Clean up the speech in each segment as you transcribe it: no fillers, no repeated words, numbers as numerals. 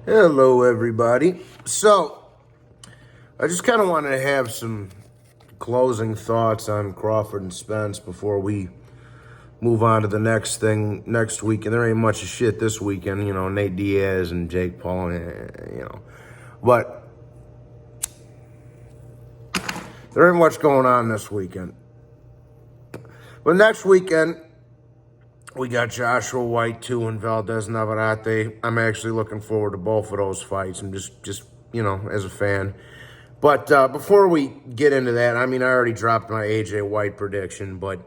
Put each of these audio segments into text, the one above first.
Hello, everybody. So, I just kind of wanted to have some closing thoughts on Crawford and Spence before we move on to the next thing next week. And there ain't much of shit this weekend, Nate Diaz and Jake Paul, But there ain't much going on this weekend. But next weekend, we got Joshua White 2 and Valdez Navarrete. I'm actually looking forward to both of those fights. I'm just as a fan. But before we get into that, I already dropped my AJ White prediction, but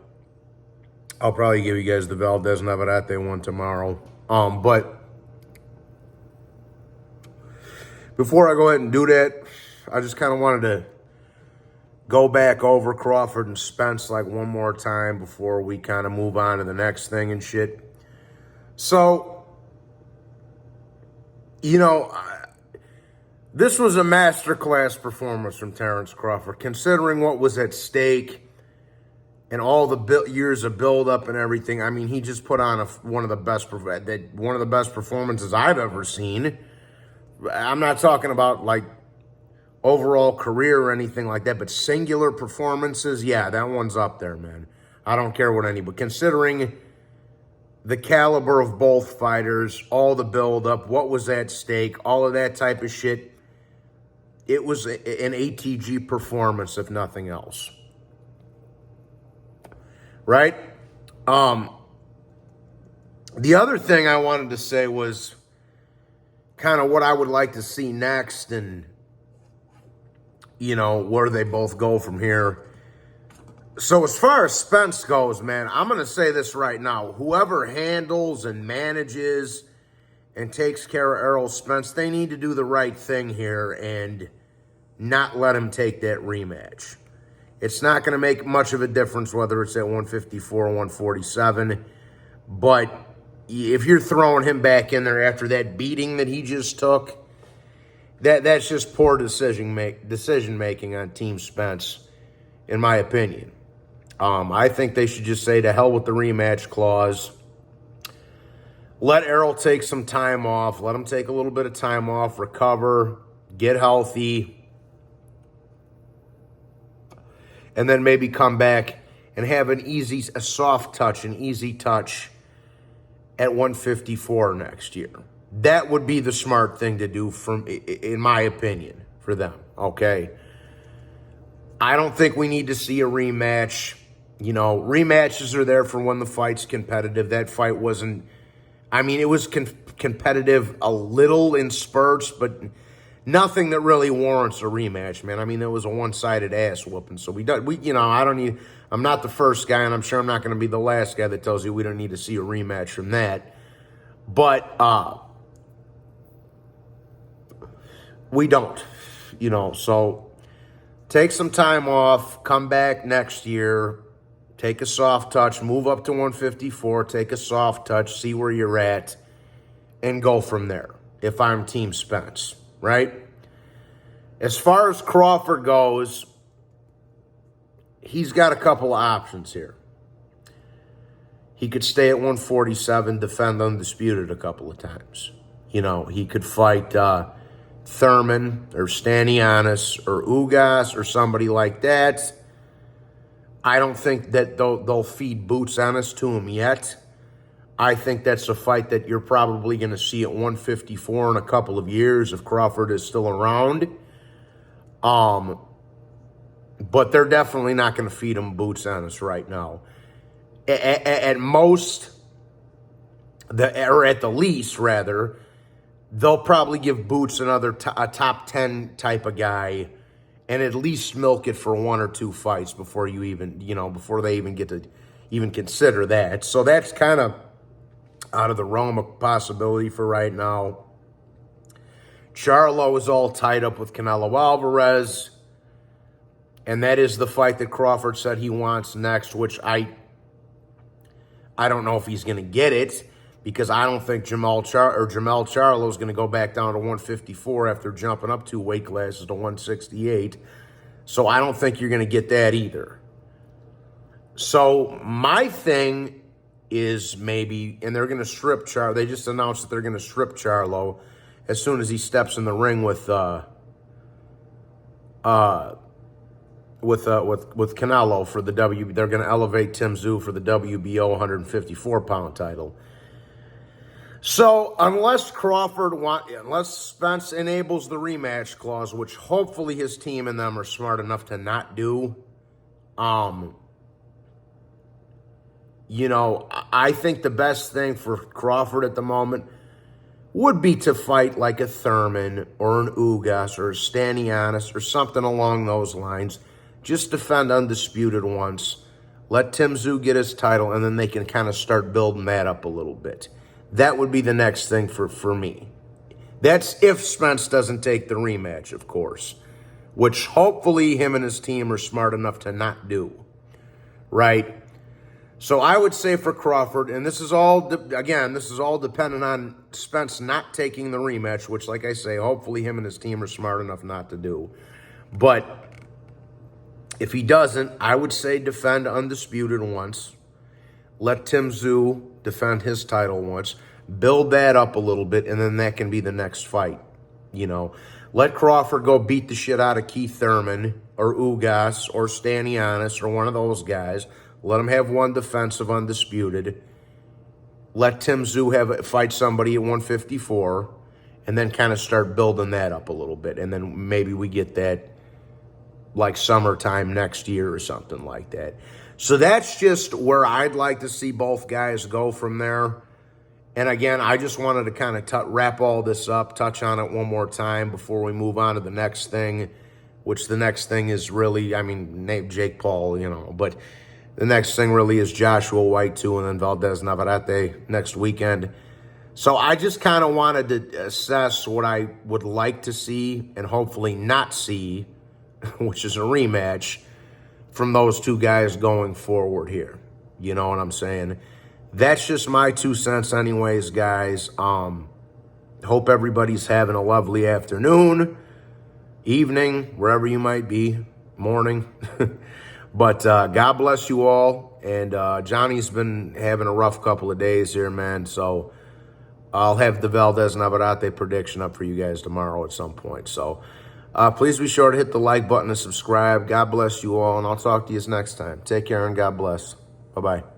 I'll probably give you guys the Valdez Navarrete one tomorrow. But before I go ahead and do that, I just kind of wanted to go back over Crawford and Spence like one more time before we kind of move on to the next thing and shit. So, this was a masterclass performance from Terrence Crawford, considering what was at stake and all the years of buildup and everything. He just put on one of the best performances I've ever seen. I'm not talking about like overall career or anything like that, but singular performances, yeah, that one's up there, man. I don't care what anybody, considering the caliber of both fighters, all the buildup, what was at stake, all of that type of shit. It was an ATG performance, if nothing else. Right? The other thing I wanted to say was kind of what I would like to see next and, where they both go from here. So as far as Spence goes, man, I'm going to say this right now. Whoever handles and manages and takes care of Errol Spence, they need to do the right thing here and not let him take that rematch. It's not going to make much of a difference whether it's at 154 or 147. But if you're throwing him back in there after that beating that he just took, that's just poor decision making on Team Spence, in my opinion. I think they should just say to hell with the rematch clause. Let Errol take some time off. Let him take a little bit of time off, recover, get healthy, and then maybe come back and have an easy touch at 154 next year. That would be the smart thing to do, in my opinion, for them, okay? I don't think we need to see a rematch. Rematches are there for when the fight's competitive. That fight wasn't... it was competitive a little in spurts, but nothing that really warrants a rematch, man. It was a one-sided ass whooping. So I'm not the first guy, and I'm sure I'm not going to be the last guy that tells you we don't need to see a rematch from that. But we don't, so take some time off, come back next year, take a soft touch, move up to 154, take a soft touch, see where you're at, and go from there, if I'm Team Spence, right? As far as Crawford goes, he's got a couple of options here. He could stay at 147, defend undisputed a couple of times. He could fight Thurman or Stanionis or Ugas or somebody like that. I don't think that they'll feed boots on us to him yet. I think that's a fight that you're probably going to see at 154 in a couple of years if Crawford is still around. But they're definitely not going to feed him boots on us right now. At most, or at the least, rather, they'll probably give Boots a top 10 type of guy and at least milk it for one or two fights before before they even get to even consider that. So that's kind of out of the realm of possibility for right now. Charlo is all tied up with Canelo Alvarez, and that is the fight that Crawford said he wants next, which I don't know if he's going to get it, because I don't think Jamel Charlo is going to go back down to 154 after jumping up 2 weight classes to 168. So I don't think you're going to get that either. So my thing is maybe, and they're going to strip Charlo. They just announced that they're going to strip Charlo as soon as he steps in the ring with Canelo for the they're going to elevate Tim Tszyu for the WBO 154-pound title. So unless unless Spence enables the rematch clause, which hopefully his team and them are smart enough to not do, you know, I think the best thing for Crawford at the moment would be to fight like a Thurman or an Ugas or a Stanionis or something along those lines. Just defend undisputed once. Let Tim Tszyu get his title, and then they can kind of start building that up a little bit. That would be the next thing for me. That's if Spence doesn't take the rematch, of course, which hopefully him and his team are smart enough to not do, right? So I would say for Crawford, and this is all, again, this is all dependent on Spence not taking the rematch, which, like I say, hopefully him and his team are smart enough not to do. But if he doesn't, I would say defend undisputed once. Let Tim Tszyu defend his title once. Build that up a little bit, and then that can be the next fight. You know, let Crawford go beat the shit out of Keith Thurman or Ugas or Stanionis or one of those guys. Let him have one defensive undisputed. Let Tim Tszyu fight somebody at 154, and then kind of start building that up a little bit. And then maybe we get that like summertime next year or something like that. So that's just where I'd like to see both guys go from there. And again, I just wanted to kind of wrap all this up, touch on it one more time before we move on to the next thing, which the next thing is really, I mean, name Jake Paul, you know, but the next thing really is Joshua White too, and then Valdez Navarrete next weekend. So I just kind of wanted to assess what I would like to see and hopefully not see, which is a rematch from those two guys going forward here. You know what I'm saying? That's just my 2 cents anyways, guys. Hope everybody's having a lovely afternoon, evening, wherever you might be, morning. But God bless you all. And Johnny's been having a rough couple of days here, man. So I'll have the Valdez Navarrete prediction up for you guys tomorrow at some point. So please be sure to hit the like button and subscribe. God bless you all, and I'll talk to you next time. Take care and God bless. Bye-bye.